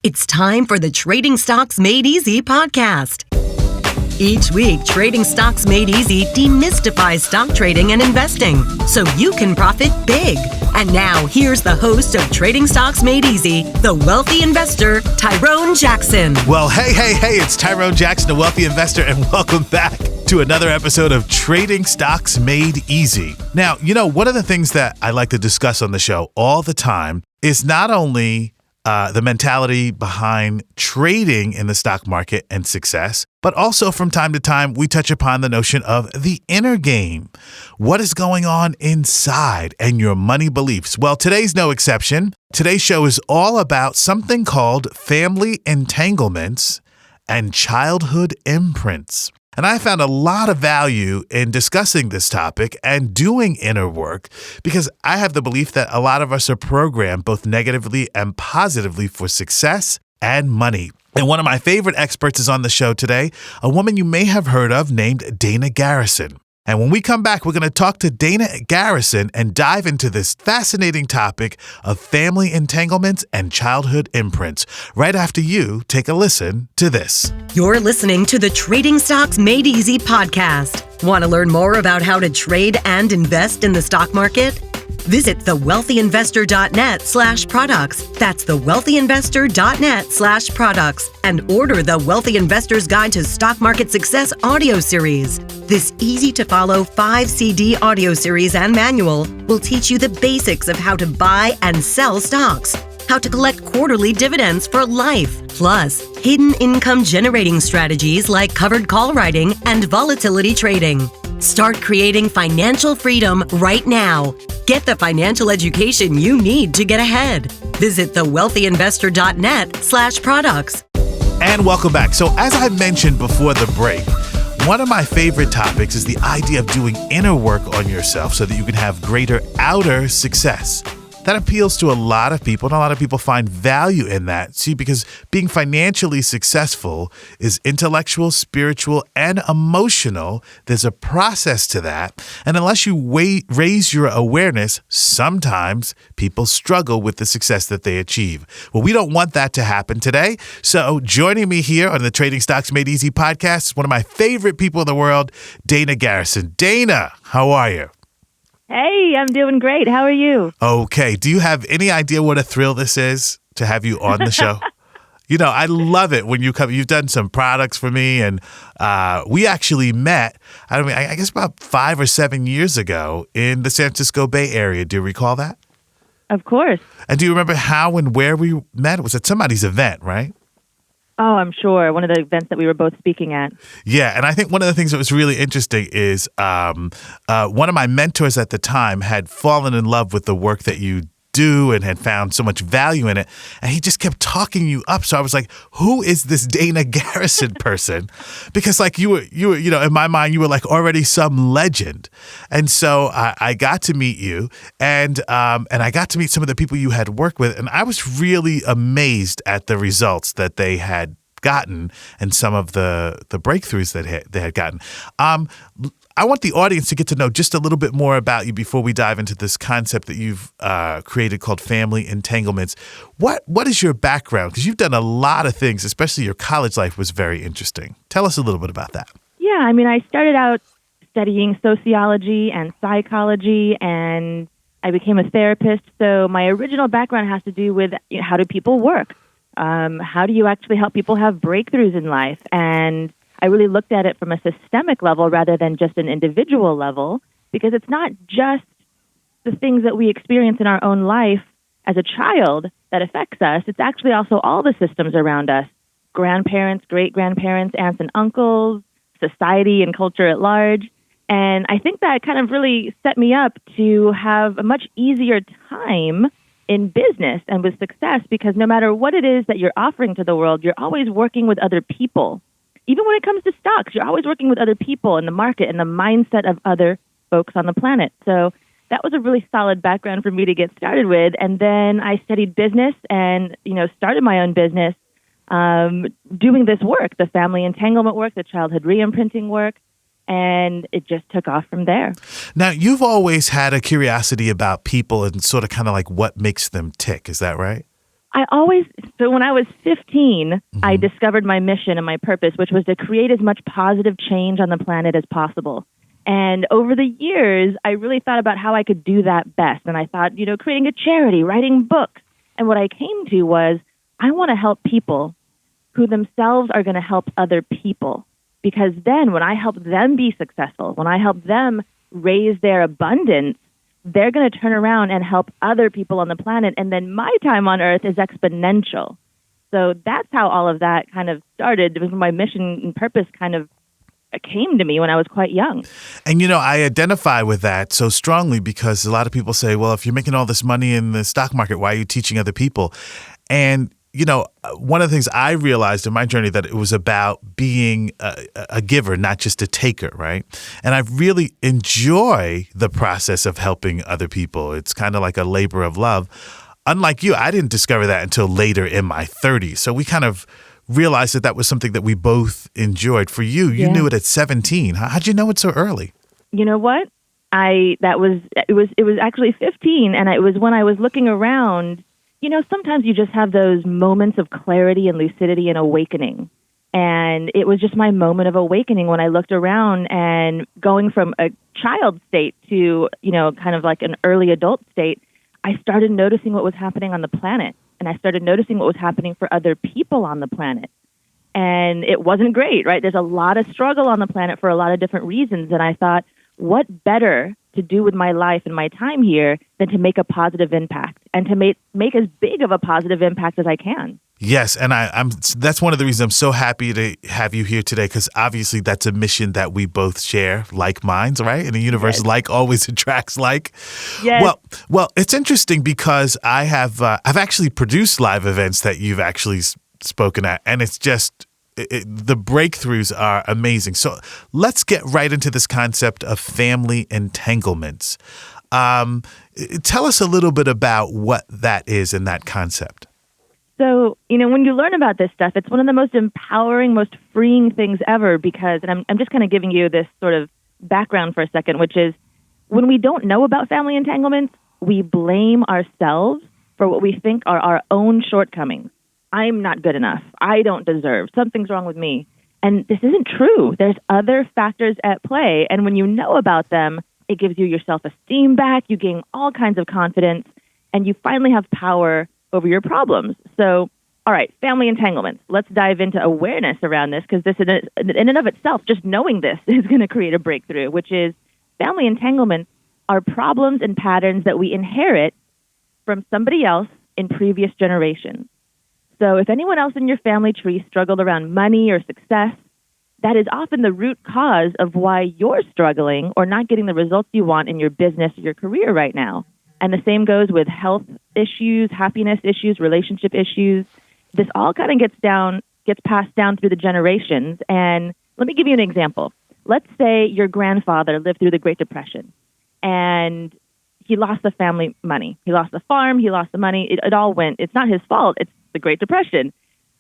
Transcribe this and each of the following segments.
It's time for the Trading Stocks Made Easy podcast. Each week, Trading Stocks Made Easy demystifies stock trading and investing so you can profit big. And now, here's the host of Trading Stocks Made Easy, the wealthy investor, Tyrone Jackson. Well, hey, it's Tyrone Jackson, a wealthy investor, and welcome back to another episode of Trading Stocks Made Easy. Now, one of the things that I like to discuss on the show all the time is not only the mentality behind trading in the stock market and success, but also from time to time, we touch upon the notion of the inner game. What is going on inside and your money beliefs? Well, today's no exception. Today's show is all about something called family entanglements and childhood imprints. And I found a lot of value in discussing this topic and doing inner work because I have the belief that a lot of us are programmed both negatively and positively for success and money. And one of my favorite experts is on the show today, a woman you may have heard of named Dana Garrison. And when we come back, we're going to talk to Dana Garrison and dive into this fascinating topic of family entanglements and childhood imprints. Right after you take a listen to this. You're listening to the Trading Stocks Made Easy podcast. Want to learn more about how to trade and invest in the stock market? Visit thewealthyinvestor.net/products. That's thewealthyinvestor.net/products and order the Wealthy Investor's Guide to Stock Market Success audio series. This easy-to-follow 5-CD audio series and manual will teach you the basics of how to buy and sell stocks, how to collect quarterly dividends for life, plus hidden income generating strategies like covered call writing and volatility trading. Start creating financial freedom right now. Get the financial education you need to get ahead. Visit thewealthyinvestor.net/products. And welcome back. So as I mentioned before the break, one of my favorite topics is the idea of doing inner work on yourself so that you can have greater outer success. That appeals to a lot of people, and a lot of people find value in that. See, because being financially successful is intellectual, spiritual, and emotional. There's a process to that. And unless you raise your awareness, sometimes people struggle with the success that they achieve. Well, we don't want that to happen today. So joining me here on the Trading Stocks Made Easy podcast is one of my favorite people in the world, Dana Garrison. Dana, how are you? Hey, I'm doing great. How are you? Okay. Do you have any idea what a thrill this is to have you on the show? I love it when you come. You've done some products for me, and we actually met, I guess about 5 or 7 years ago in the San Francisco Bay Area. Do you recall that? Of course. And do you remember how and where we met? It was at somebody's event, right? Oh, I'm sure. One of the events that we were both speaking at. Yeah, and I think one of the things that was really interesting is one of my mentors at the time had fallen in love with the work that you do and had found so much value in it, and he just kept talking you up. So I was like, who is this Dana Garrison person? Because you were in my mind, you were like already some legend. And so I got to meet you, and I got to meet some of the people you had worked with, and I was really amazed at the results that they had gotten and some of the breakthroughs that they had gotten. I want the audience to get to know just a little bit more about you before we dive into this concept that you've created called family entanglements. What is your background? Because you've done a lot of things, especially your college life was very interesting. Tell us a little bit about that. Yeah, I started out studying sociology and psychology, and I became a therapist. So my original background has to do with how do people work? How do you actually help people have breakthroughs in life? And I really looked at it from a systemic level rather than just an individual level, because it's not just the things that we experience in our own life as a child that affects us. It's actually also all the systems around us: grandparents, great-grandparents, aunts and uncles, society and culture at large. And I think that kind of really set me up to have a much easier time in business and with success, because no matter what it is that you're offering to the world, you're always working with other people. Even when it comes to stocks, you're always working with other people in the market and the mindset of other folks on the planet. So that was a really solid background for me to get started with. And then I studied business and, started my own business doing this work, the family entanglement work, the childhood re-imprinting work. And it just took off from there. Now, you've always had a curiosity about people and sort of kind of like what makes them tick. Is that right? So when I was 15, I discovered my mission and my purpose, which was to create as much positive change on the planet as possible. And over the years, I really thought about how I could do that best. And I thought, creating a charity, writing books. And what I came to was, I want to help people who themselves are going to help other people. Because then when I help them be successful, when I help them raise their abundance, they're going to turn around and help other people on the planet. And then my time on Earth is exponential. So that's how all of that kind of started. It was my mission and purpose kind of came to me when I was quite young. And, I identify with that so strongly because a lot of people say, well, if you're making all this money in the stock market, why are you teaching other people? And one of the things I realized in my journey that it was about being a giver, not just a taker, right? And I really enjoy the process of helping other people. It's kind of like a labor of love. Unlike you, I didn't discover that until later in my 30s. So we kind of realized that was something that we both enjoyed. For you, you knew it at 17. How'd you know it so early? You know what? It was actually 15, and it was when I was looking around. Sometimes you just have those moments of clarity and lucidity and awakening. And it was just my moment of awakening when I looked around and going from a child state to, kind of like an early adult state, I started noticing what was happening on the planet. And I started noticing what was happening for other people on the planet. And it wasn't great, right? There's a lot of struggle on the planet for a lot of different reasons. And I thought, what better to do with my life and my time here than to make a positive impact and to make as big of a positive impact as I can. Yes, and that's one of the reasons I'm so happy to have you here today, because obviously that's a mission that we both share, like minds, right? And the universe, like always attracts like. Yes. Well, it's interesting because I've actually produced live events that you've actually spoken at, and it's just the breakthroughs are amazing. So let's get right into this concept of family entanglements. Tell us a little bit about what that is and that concept. So, when you learn about this stuff, it's one of the most empowering, most freeing things ever because, and I'm just kind of giving you this sort of background for a second, which is when we don't know about family entanglements, we blame ourselves for what we think are our own shortcomings. I'm not good enough. I don't deserve. Something's wrong with me. And this isn't true. There's other factors at play. And when you know about them, it gives you your self-esteem back. You gain all kinds of confidence, and you finally have power over your problems. So, all right, family entanglements. Let's dive into awareness around this because this, in and of itself, just knowing this is going to create a breakthrough, which is family entanglements are problems and patterns that we inherit from somebody else in previous generations. So if anyone else in your family tree struggled around money or success, that is often the root cause of why you're struggling or not getting the results you want in your business or your career right now. And the same goes with health issues, happiness issues, relationship issues. This all kind of gets passed down through the generations. And let me give you an example. Let's say your grandfather lived through the Great Depression and he lost the family money. He lost the farm, he lost the money. It all went. It's not his fault. It's the Great Depression.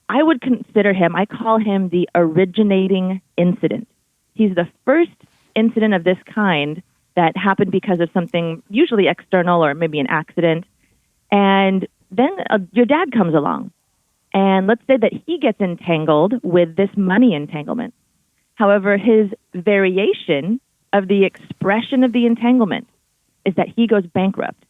I would consider him, I call him the originating incident. He's the first incident of this kind that happened because of something usually external or maybe an accident. And then your dad comes along. And let's say that he gets entangled with this money entanglement. However, his variation of the expression of the entanglement is that he goes bankrupt.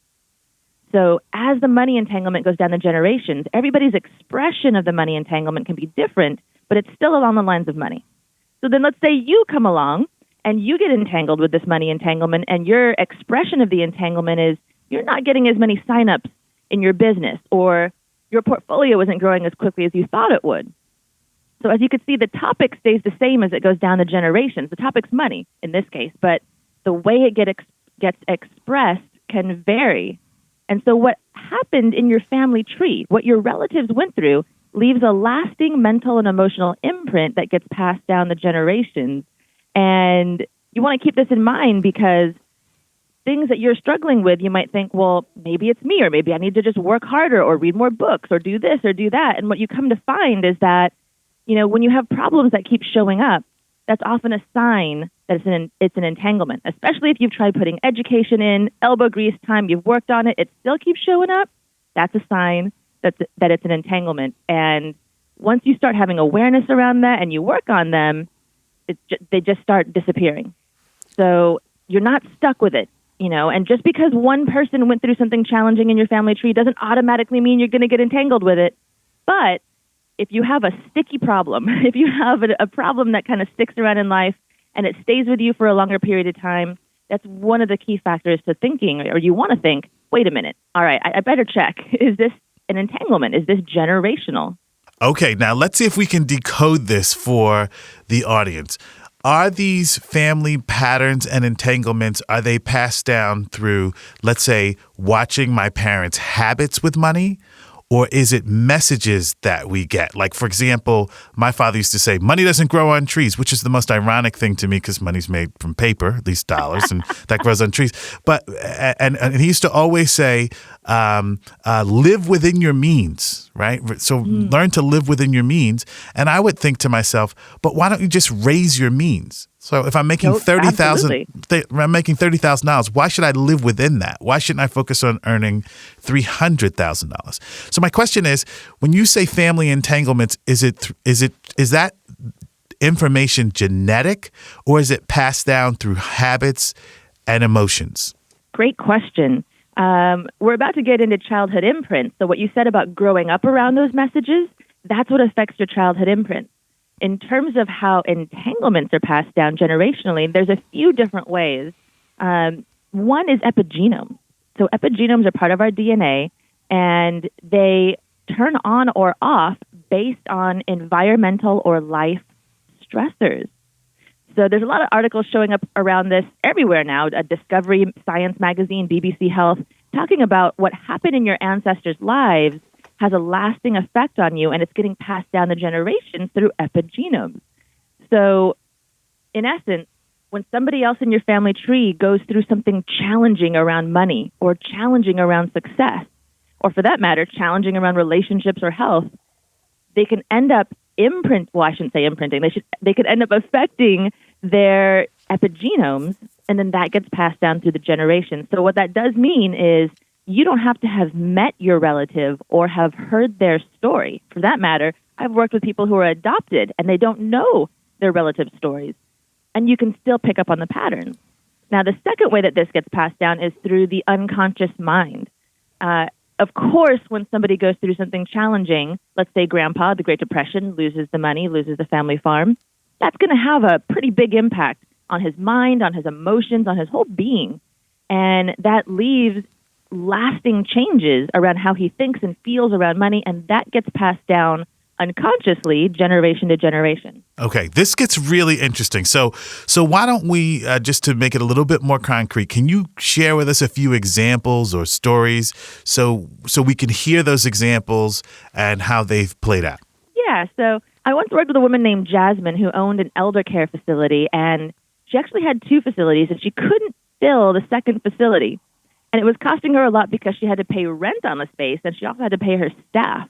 So as the money entanglement goes down the generations, everybody's expression of the money entanglement can be different, but it's still along the lines of money. So then let's say you come along and you get entangled with this money entanglement, and your expression of the entanglement is you're not getting as many signups in your business, or your portfolio isn't growing as quickly as you thought it would. So as you can see, the topic stays the same as it goes down the generations. The topic's money in this case, but the way it gets expressed can vary. And so what happened in your family tree, what your relatives went through, leaves a lasting mental and emotional imprint that gets passed down the generations. And you want to keep this in mind because things that you're struggling with, you might think, well, maybe it's me, or maybe I need to just work harder or read more books or do this or do that. And what you come to find is that, when you have problems that keep showing up, that's often a sign that it's an entanglement, especially if you've tried putting education in, elbow grease time, you've worked on it, it still keeps showing up. That's a sign that it's an entanglement. And once you start having awareness around that and you work on them, they just start disappearing. So you're not stuck with it, and just because one person went through something challenging in your family tree doesn't automatically mean you're going to get entangled with it. But if you have a sticky problem, if you have a problem that kind of sticks around in life and it stays with you for a longer period of time, that's one of the key factors to thinking, or you want to think, wait a minute, all right, I better check. Is this an entanglement? Is this generational? Okay, now let's see if we can decode this for the audience. Are these family patterns and entanglements, are they passed down through, let's say, watching my parents' habits with money? Or is it messages that we get? Like, for example, my father used to say, money doesn't grow on trees, which is the most ironic thing to me because money's made from paper, at least dollars, and that grows on trees. But and he used to always say, live within your means, right? So learn to live within your means. And I would think to myself, but why don't you just raise your means? So if I'm making $30,000, why should I live within that? Why shouldn't I focus on earning $300,000? So my question is, when you say family entanglements, is that information genetic, or is it passed down through habits and emotions? Great question. We're about to get into childhood imprints. So what you said about growing up around those messages, that's what affects your childhood imprints. In terms of how entanglements are passed down generationally, there's a few different ways. One is epigenome. So epigenomes are part of our DNA, and they turn on or off based on environmental or life stressors. So there's a lot of articles showing up around this everywhere now, Discovery, Science Magazine, BBC Health, talking about what happened in your ancestors' lives has a lasting effect on you, and it's getting passed down the generations through epigenomes. So, in essence, when somebody else in your family tree goes through something challenging around money or challenging around success, or for that matter, challenging around relationships or health, they can end up they could end up affecting their epigenomes, and then that gets passed down through the generations. So what that does mean is you don't have to have met your relative or have heard their story. For that matter, I've worked with people who are adopted and they don't know their relatives' stories. And you can still pick up on the patterns. Now, the second way that this gets passed down is through the unconscious mind. Of course, when somebody goes through something challenging, let's say Grandpa, the Great Depression, loses the money, loses the family farm, that's going to have a pretty big impact on his mind, on his emotions, on his whole being. And that leaves lasting changes around how he thinks and feels around money, and that gets passed down unconsciously, generation to generation. Okay, this gets really interesting. So why don't we, just to make it a little bit more concrete, can you share with us a few examples or stories so we can hear those examples and how they've played out? Yeah, so I once worked with a woman named Jasmine who owned an elder care facility, and she actually had 2 facilities, and she couldn't fill the second facility. And it was costing her a lot because she had to pay rent on the space, and she also had to pay her staff.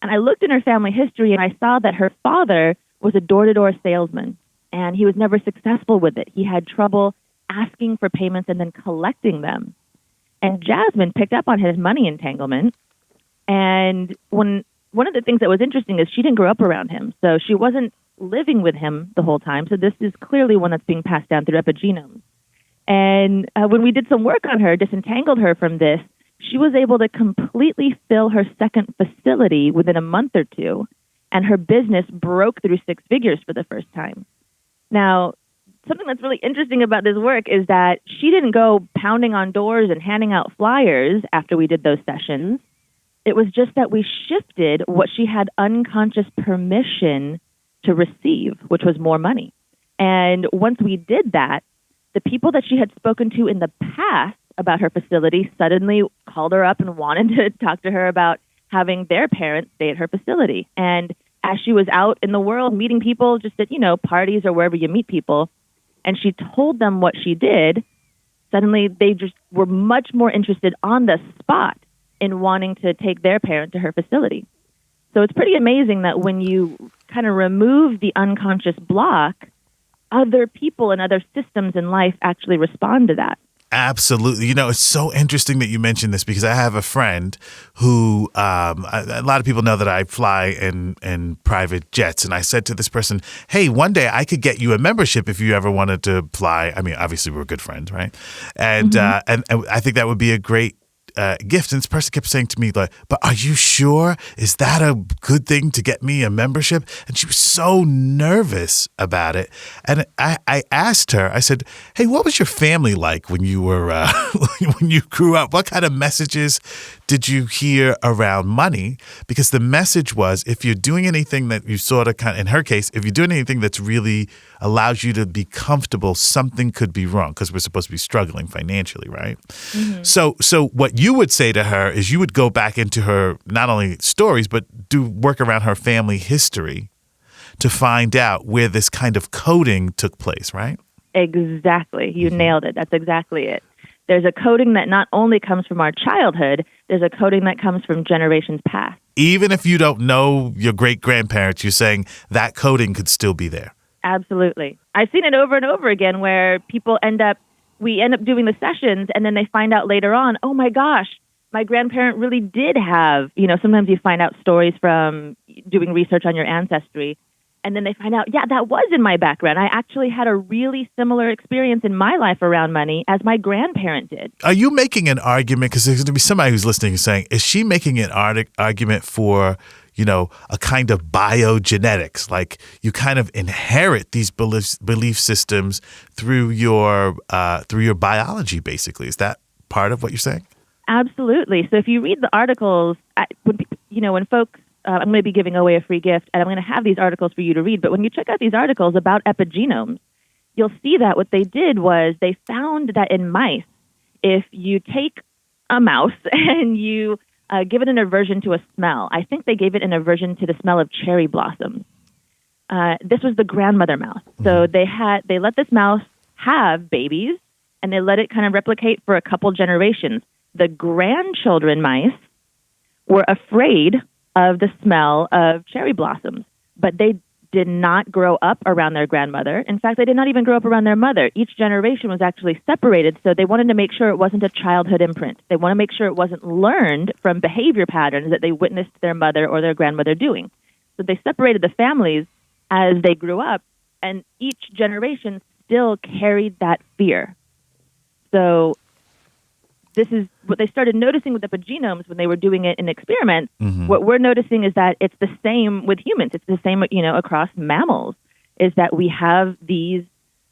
And I looked in her family history, and I saw that her father was a door-to-door salesman, and he was never successful with it. He had trouble asking for payments and then collecting them. And Jasmine picked up on his money entanglement. And one of the things that was interesting is she didn't grow up around him, so she wasn't living with him the whole time. So this is clearly one that's being passed down through epigenomes. And when we did some work on her, disentangled her from this, she was able to completely fill her second facility within a month or 2, and her business broke through 6 figures for the first time. Now, something that's really interesting about this work is that she didn't go pounding on doors and handing out flyers after we did those sessions. It was just that we shifted what she had unconscious permission to receive, which was more money. And once we did that, the people that she had spoken to in the past about her facility suddenly called her up and wanted to talk to her about having their parents stay at her facility. And as she was out in the world meeting people, just at, parties or wherever you meet people, and she told them what she did, suddenly they just were much more interested on the spot in wanting to take their parent to her facility. So it's pretty amazing that when you kind of remove the unconscious block, other people and other systems in life actually respond to that. Absolutely. It's so interesting that you mentioned this because I have a friend who, a lot of people know that I fly in private jets. And I said to this person, hey, one day I could get you a membership if you ever wanted to fly. I mean, obviously we're good friends, right? And and I think that would be a great gift. And this person kept saying to me, like, but are you sure? Is that a good thing to get me a membership? And she was so nervous about it. And I asked her, I said, hey, what was your family like when you were, when you grew up? What kind of messages did you hear around money? Because the message was, if you're doing anything that you sort of in her case, if you're doing anything that's really allows you to be comfortable, something could be wrong because we're supposed to be struggling financially, right? Mm-hmm. So what you would say to her is you would go back into her, not only stories, but do work around her family history to find out where this kind of coding took place, right? Exactly. You nailed it. That's exactly it. There's a coding that not only comes from our childhood, there's a coding that comes from generations past. Even if you don't know your great-grandparents, you're saying that coding could still be there. Absolutely. I've seen it over and over again where we end up doing the sessions and then they find out later on, oh my gosh, my grandparent really did have, sometimes you find out stories from doing research on your ancestry. And then they find out, yeah, that was in my background. I actually had a really similar experience in my life around money as my grandparent did. Are you making an argument? Because there's going to be somebody who's listening and saying, is she making an argument for, a kind of biogenetics? Like you kind of inherit these belief systems through your biology, basically. Is that part of what you're saying? Absolutely. So if you read the articles, when folks, I'm going to be giving away a free gift, and I'm going to have these articles for you to read. But when you check out these articles about epigenomes, you'll see that what they did was they found that in mice, if you take a mouse and you give it an aversion to a smell, I think they gave it an aversion to the smell of cherry blossoms. This was the grandmother mouse. So they let this mouse have babies, and they let it kind of replicate for a couple generations. The grandchildren mice were afraid of the smell of cherry blossoms, but they did not grow up around their grandmother. In fact, they did not even grow up around their mother. Each generation was actually separated, so they wanted to make sure it wasn't a childhood imprint. They want to make sure it wasn't learned from behavior patterns that they witnessed their mother or their grandmother doing. So they separated the families as they grew up, and each generation still carried that fear. So this is what they started noticing with epigenomes when they were doing it in experiments. Mm-hmm. What we're noticing is that it's the same with humans. It's the same, across mammals, is that we have these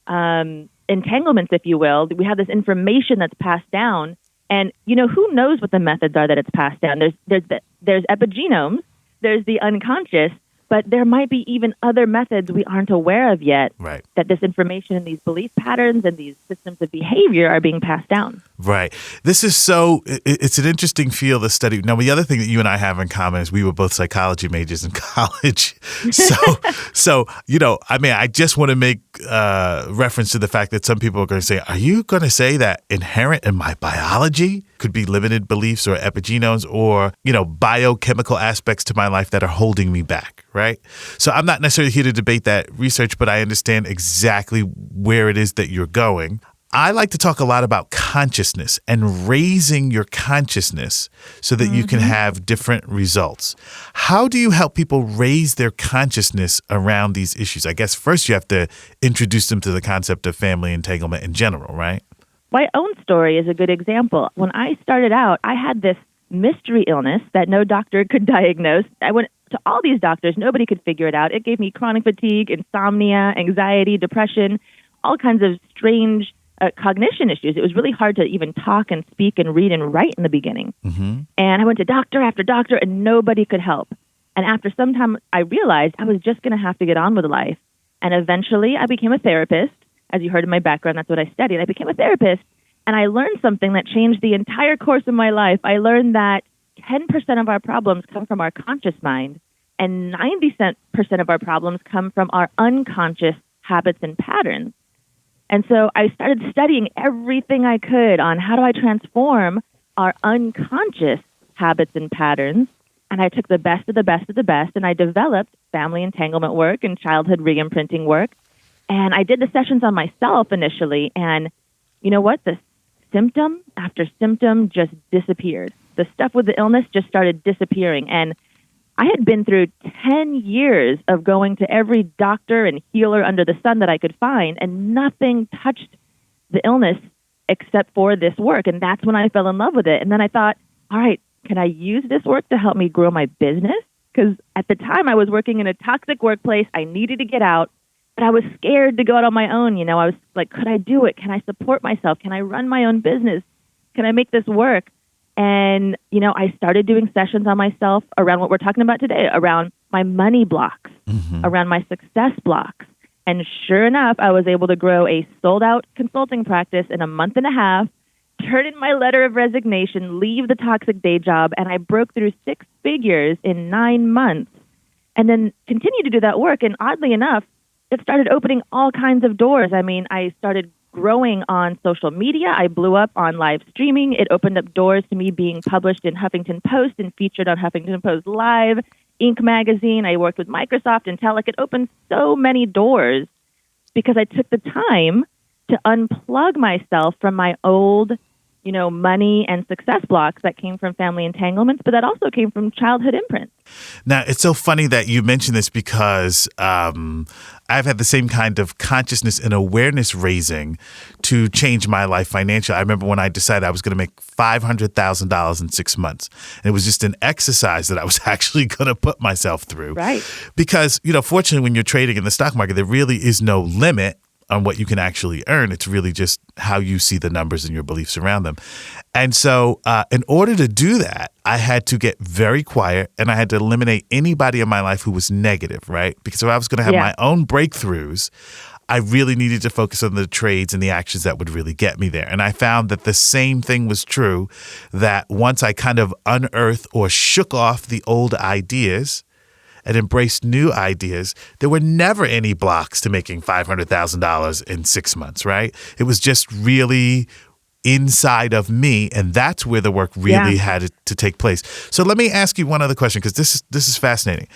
entanglements, if you will. We have this information that's passed down. And, who knows what the methods are that it's passed down? There's epigenomes, there's the unconscious, but there might be even other methods we aren't aware of yet, right, that this information and these belief patterns and these systems of behavior are being passed down. Right. This is it's an interesting field of study. Now, the other thing that you and I have in common is we were both psychology majors in college. So, I just want to make reference to the fact that some people are going to say, are you going to say that inherent in my biology could be limited beliefs or epigenomes or, biochemical aspects to my life that are holding me back, right? So I'm not necessarily here to debate that research, but I understand exactly where it is that you're going. I like to talk a lot about consciousness and raising your consciousness so that you can have different results. How do you help people raise their consciousness around these issues? I guess first you have to introduce them to the concept of family entanglement in general, right? My own story is a good example. When I started out, I had this mystery illness that no doctor could diagnose. I went to all these doctors. Nobody could figure it out. It gave me chronic fatigue, insomnia, anxiety, depression, all kinds of strange cognition issues. It was really hard to even talk and speak and read and write in the beginning. Mm-hmm. And I went to doctor after doctor, and nobody could help. And after some time, I realized I was just going to have to get on with life. And eventually, I became a therapist. As you heard in my background, that's what I studied. I became a therapist, and I learned something that changed the entire course of my life. I learned that 10% of our problems come from our conscious mind, and 90% of our problems come from our unconscious habits and patterns. And so I started studying everything I could on how do I transform our unconscious habits and patterns. And I took the best of the best of the best, and I developed family entanglement work and childhood re-imprinting work. And I did the sessions on myself initially. And you know what? The symptom after symptom just disappeared. The stuff with the illness just started disappearing. And I had been through 10 years of going to every doctor and healer under the sun that I could find, and nothing touched the illness except for this work. And that's when I fell in love with it. And then I thought, all right, can I use this work to help me grow my business? Because at the time I was working in a toxic workplace. I needed to get out, but I was scared to go out on my own. You know, I was like, could I do it? Can I support myself? Can I run my own business? Can I make this work? And, you know, I started doing sessions on myself around what we're talking about today, around my money blocks, around my success blocks. And sure enough, I was able to grow a sold-out consulting practice in a month and a half, turn in my letter of resignation, leave the toxic day job, and I broke through 6 figures in 9 months, and then continued to do that work. And oddly enough, it started opening all kinds of doors. I mean, I started growing on social media. I blew up on live streaming. It opened up doors to me being published in Huffington Post and featured on Huffington Post Live, Inc. magazine. I worked with Microsoft and Like, it opened so many doors because I took the time to unplug myself from my old, you know, money and success blocks that came from family entanglements, but that also came from childhood imprints. Now, it's so funny that you mention this because I've had the same kind of consciousness and awareness raising to change my life financially. I remember when I decided I was going to make $500,000 in 6 months. And it was just an exercise that I was actually going to put myself through. Right. Because, you know, fortunately, when you're trading in the stock market, there really is no limit on what you can actually earn. It's really just how you see the numbers and your beliefs around them. And so in order to do that, I had to get very quiet and I had to eliminate anybody in my life who was negative, right? Because if I was going to have my own breakthroughs, I really needed to focus on the trades and the actions that would really get me there. And I found that the same thing was true, that once I kind of unearthed or shook off the old ideas and embraced new ideas, there were never any blocks to making $500,000 in 6 months, right? It was just really inside of me, and that's where the work really had to take place. So let me ask you one other question, because this is fascinating.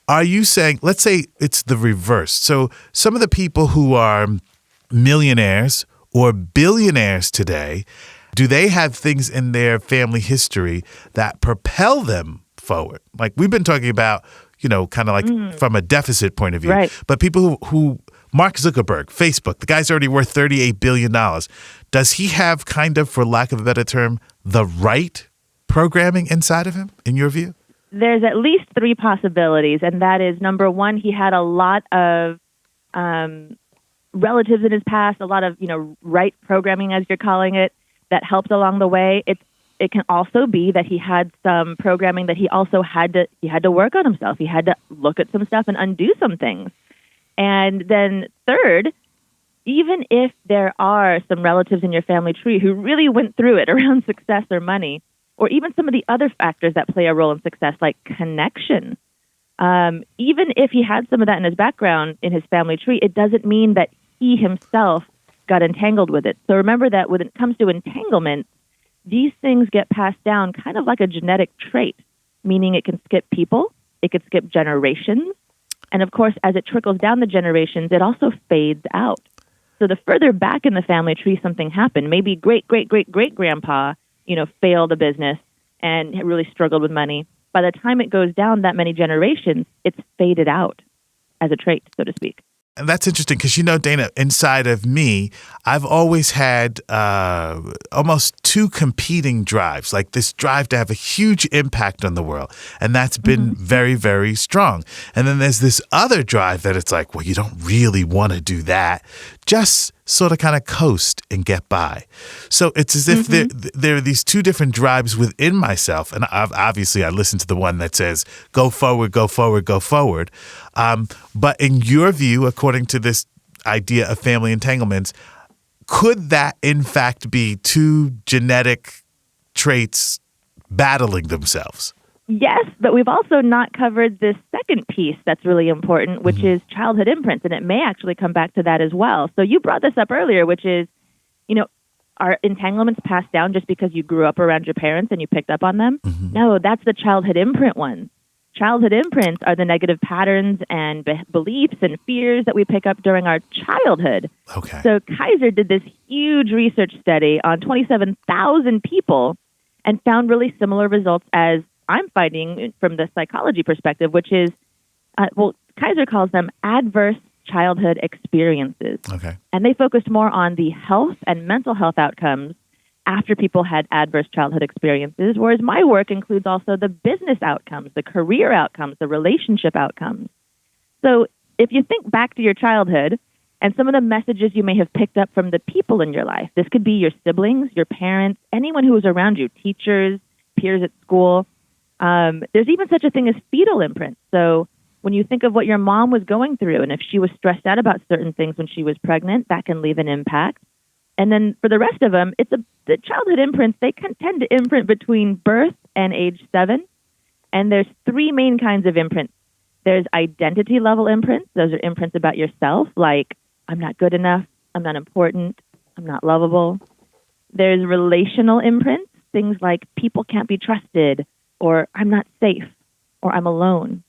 Are you saying, let's say it's the reverse. So some of the people who are millionaires or billionaires today, do they have things in their family history that propel them forward? Like we've been talking about, you know, kind of like from a deficit point of view. Right. But people who Mark Zuckerberg, Facebook, the guy's already worth $38 billion. Does he have kind of, for lack of a better term, the right programming inside of him, in your view? There's at least 3 possibilities. And that is, number one, he had a lot of relatives in his past, a lot of, you know, right programming, as you're calling it, that helped along the way. It can also be that he had some programming that he also had to work on himself. He had to look at some stuff and undo some things. And then third, even if there are some relatives in your family tree who really went through it around success or money, or even some of the other factors that play a role in success, like connection, even if he had some of that in his background, in his family tree, it doesn't mean that he himself got entangled with it. So remember that when it comes to entanglement, these things get passed down kind of like a genetic trait, meaning it can skip people, it could skip generations. And of course, as it trickles down the generations, it also fades out. So the further back in the family tree something happened, maybe great-great-great-great-grandpa, you know, failed a business and really struggled with money. By the time it goes down that many generations, it's faded out as a trait, so to speak. And that's interesting because, you know, Dana, inside of me, I've always had almost 2 competing drives, like this drive to have a huge impact on the world. And that's been very, very strong. And then there's this other drive that it's like, well, you don't really want to do that. Just sort of kind of coast and get by. So it's as if there are these 2 different drives within myself. And obviously I listen to the one that says, go forward, go forward, go forward. But in your view, according to this idea of family entanglements, could that in fact be 2 genetic traits battling themselves? Yes, but we've also not covered this second piece that's really important, which is childhood imprints, and it may actually come back to that as well. So you brought this up earlier, which is, you know, are entanglements passed down just because you grew up around your parents and you picked up on them? No, that's the childhood imprint one. childhood imprints are the negative patterns and beliefs and fears that we pick up during our childhood. Okay. So Kaiser did this huge research study on 27,000 people and found really similar results as I'm finding from the psychology perspective, which is, Kaiser calls them adverse childhood experiences. Okay. And they focused more on the health and mental health outcomes after people had adverse childhood experiences, whereas my work includes also the business outcomes, the career outcomes, the relationship outcomes. So if you think back to your childhood and some of the messages you may have picked up from the people in your life, this could be your siblings, your parents, anyone who was around you, teachers, peers at school. There's even such a thing as fetal imprints. So when you think of what your mom was going through, and if she was stressed out about certain things when she was pregnant, that can leave an impact. And then for the rest of them, the childhood imprints, they can tend to imprint between birth and age 7. And there's 3 main kinds of imprints. There's identity level imprints. Those are imprints about yourself, like, I'm not good enough, I'm not important, I'm not lovable. There's relational imprints, things like people can't be trusted, or I'm not safe, or I'm alone.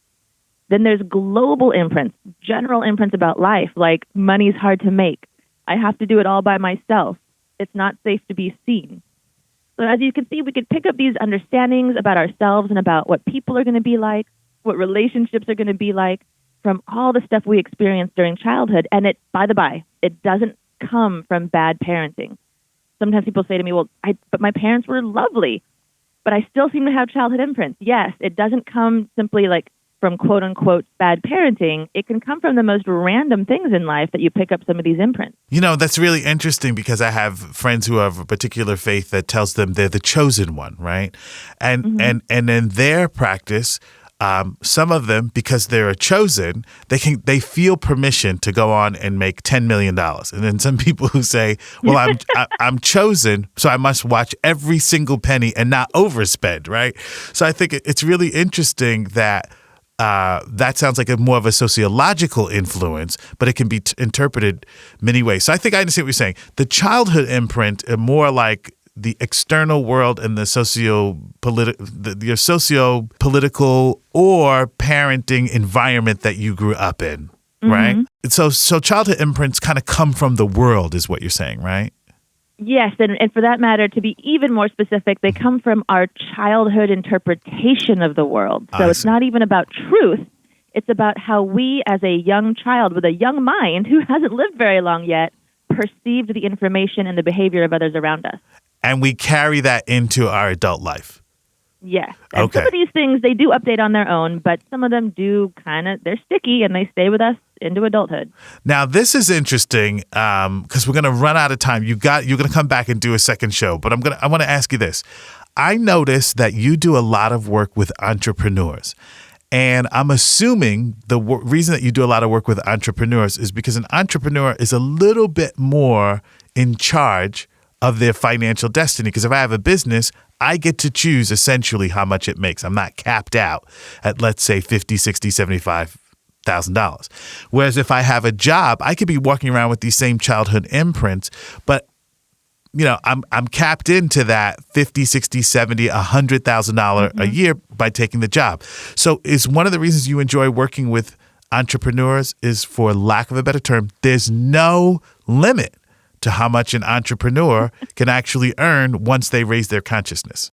Then there's global imprints, general imprints about life, like money's hard to make. I have to do it all by myself. It's not safe to be seen. So as you can see, we could pick up these understandings about ourselves and about what people are going to be like, what relationships are going to be like from all the stuff we experienced during childhood. And it, by the by, it doesn't come from bad parenting. Sometimes people say to me, but my parents were lovely, but I still seem to have childhood imprints. Yes, it doesn't come simply like from quote unquote bad parenting. It can come from the most random things in life that you pick up some of these imprints. You know, that's really interesting because I have friends who have a particular faith that tells them they're the chosen one, right? And and in their practice, some of them, because they're chosen, they feel permission to go on and make $10 million. And then some people who say, well, I'm chosen, so I must watch every single penny and not overspend, right? So I think it's really interesting that that sounds like more of a sociological influence, but it can be interpreted many ways. So I think I understand what you're saying. The childhood imprint are more like the external world and the your socio-political or parenting environment that you grew up in, right? So childhood imprints kind of come from the world is what you're saying, right? Yes, and for that matter, to be even more specific, they come from our childhood interpretation of the world. So it's not even about truth. It's about how we, as a young child with a young mind who hasn't lived very long yet, perceived the information and the behavior of others around us. And we carry that into our adult life. Yes. And some of these things, they do update on their own, but some of them do they're sticky and they stay with us into adulthood. Now, this is interesting because we're going to run out of time. You're going to come back and do a second show, but I want to ask you this. I noticed that you do a lot of work with entrepreneurs. And I'm assuming the reason that you do a lot of work with entrepreneurs is because an entrepreneur is a little bit more in charge of their financial destiny. Because if I have a business, I get to choose essentially how much it makes. I'm not capped out at, let's say, $50,000, $60,000, $75,000. Whereas if I have a job, I could be walking around with these same childhood imprints, but I'm capped into that $50,000, $60,000, $70,000, $100,000 a year by taking the job. So is one of the reasons you enjoy working with entrepreneurs is, for lack of a better term, there's no limit to how much an entrepreneur can actually earn once they raise their consciousness.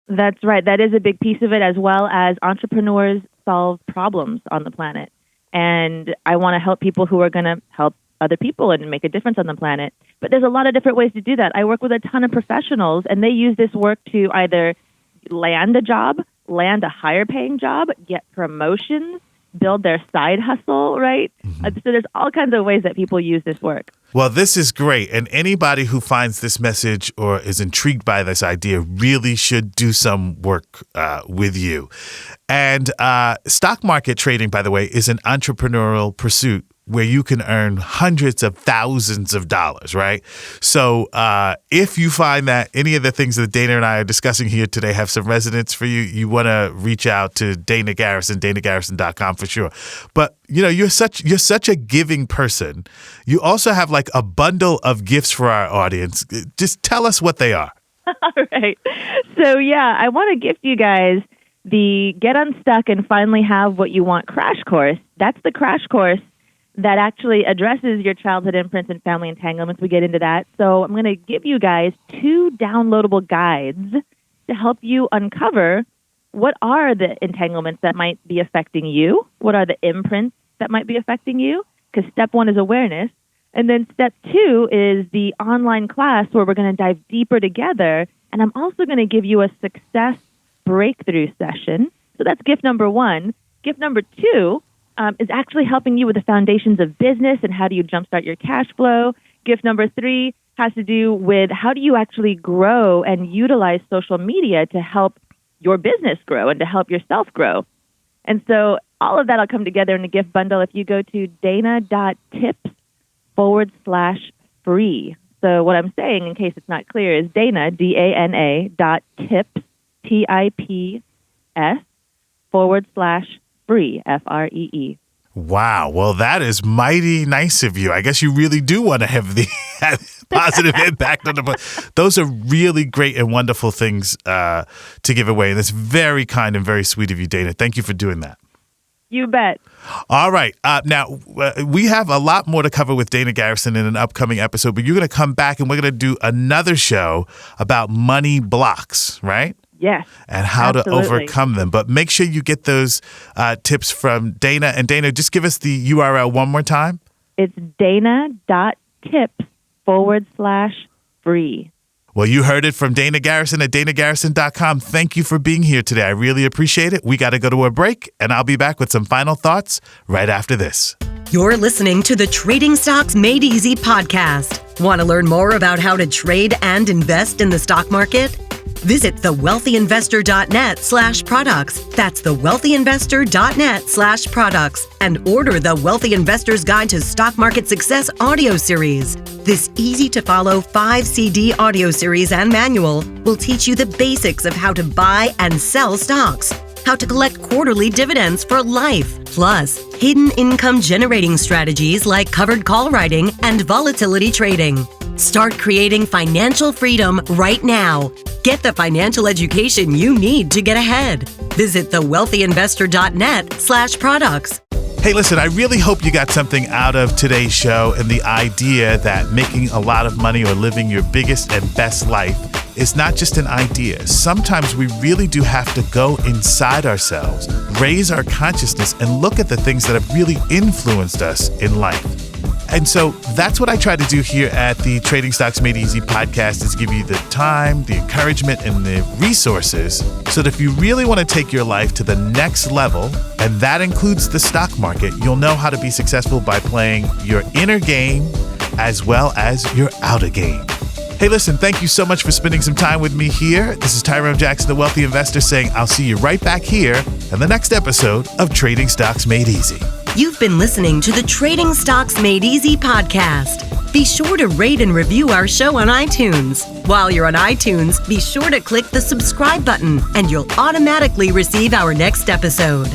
That's right. That is a big piece of it, as well as entrepreneurs solve problems on the planet. And I want to help people who are going to help other people and make a difference on the planet. But there's a lot of different ways to do that. I work with a ton of professionals, and they use this work to either land a job, land a higher paying job, get promotions, build their side hustle, right? So there's all kinds of ways that people use this work. Well, this is great. And anybody who finds this message or is intrigued by this idea really should do some work with you. And stock market trading, by the way, is an entrepreneurial pursuit where you can earn hundreds of thousands of dollars, right? So if you find that any of the things that Dana and I are discussing here today have some resonance for you, you want to reach out to Dana Garrison, danagarrison.com for sure. But you're such a giving person. You also have like a bundle of gifts for our audience. Just tell us what they are. All right. So I want to gift you guys The Get Unstuck and Finally Have What You Want crash course, that's the crash course that actually addresses your childhood imprints and family entanglements. We get into that. So I'm going to give you guys 2 downloadable guides to help you uncover what are the entanglements that might be affecting you, what are the imprints that might be affecting you, because step 1 is awareness. And then step 2 is the online class where we're going to dive deeper together. And I'm also going to give you a success breakthrough session. So that's gift number 1. Gift number 2 is actually helping you with the foundations of business and how do you jumpstart your cash flow. Gift number 3 has to do with how do you actually grow and utilize social media to help your business grow and to help yourself grow. And so all of that will come together in a gift bundle if you go to dana.tips/free. So what I'm saying, in case it's not clear, is Dana, DANA.tips, TIPS/free, FREE. Wow. Well, that is mighty nice of you. I guess you really do want to have the positive impact on the. Those are really great and wonderful things to give away. And that's very kind and very sweet of you, Dana. Thank you for doing that. You bet. All right. Now, we have a lot more to cover with Dana Garrison in an upcoming episode, but you're going to come back and we're going to do another show about money blocks, right? Yes. And how absolutely. to overcome them. But make sure you get those tips from Dana. And Dana, just give us the URL one more time. It's dana.tips/free. Well, you heard it from Dana Garrison at danagarrison.com. Thank you for being here today. I really appreciate it. We got to go to a break, and I'll be back with some final thoughts right after this. You're listening to the Trading Stocks Made Easy podcast. Want to learn more about how to trade and invest in the stock market? Visit thewealthyinvestor.net/products. That's thewealthyinvestor.net/products and order the Wealthy Investor's Guide to Stock Market Success audio series. This easy-to-follow 5-CD audio series and manual will teach you the basics of how to buy and sell stocks, how to collect quarterly dividends for life, plus hidden income generating strategies like covered call writing and volatility trading. Start creating financial freedom right now. Get the financial education you need to get ahead. Visit thewealthyinvestor.net/products. Hey, listen, I really hope you got something out of today's show and the idea that making a lot of money or living your biggest and best life is not just an idea. Sometimes we really do have to go inside ourselves, raise our consciousness, and look at the things that have really influenced us in life. And so that's what I try to do here at the Trading Stocks Made Easy podcast, is give you the time, the encouragement, and the resources so that if you really want to take your life to the next level, and that includes the stock market, you'll know how to be successful by playing your inner game as well as your outer game. Hey, listen, thank you so much for spending some time with me here. This is Tyrone Jackson, the Wealthy Investor, saying I'll see you right back here in the next episode of Trading Stocks Made Easy. You've been listening to the Trading Stocks Made Easy podcast. Be sure to rate and review our show on iTunes. While you're on iTunes, be sure to click the subscribe button and you'll automatically receive our next episode.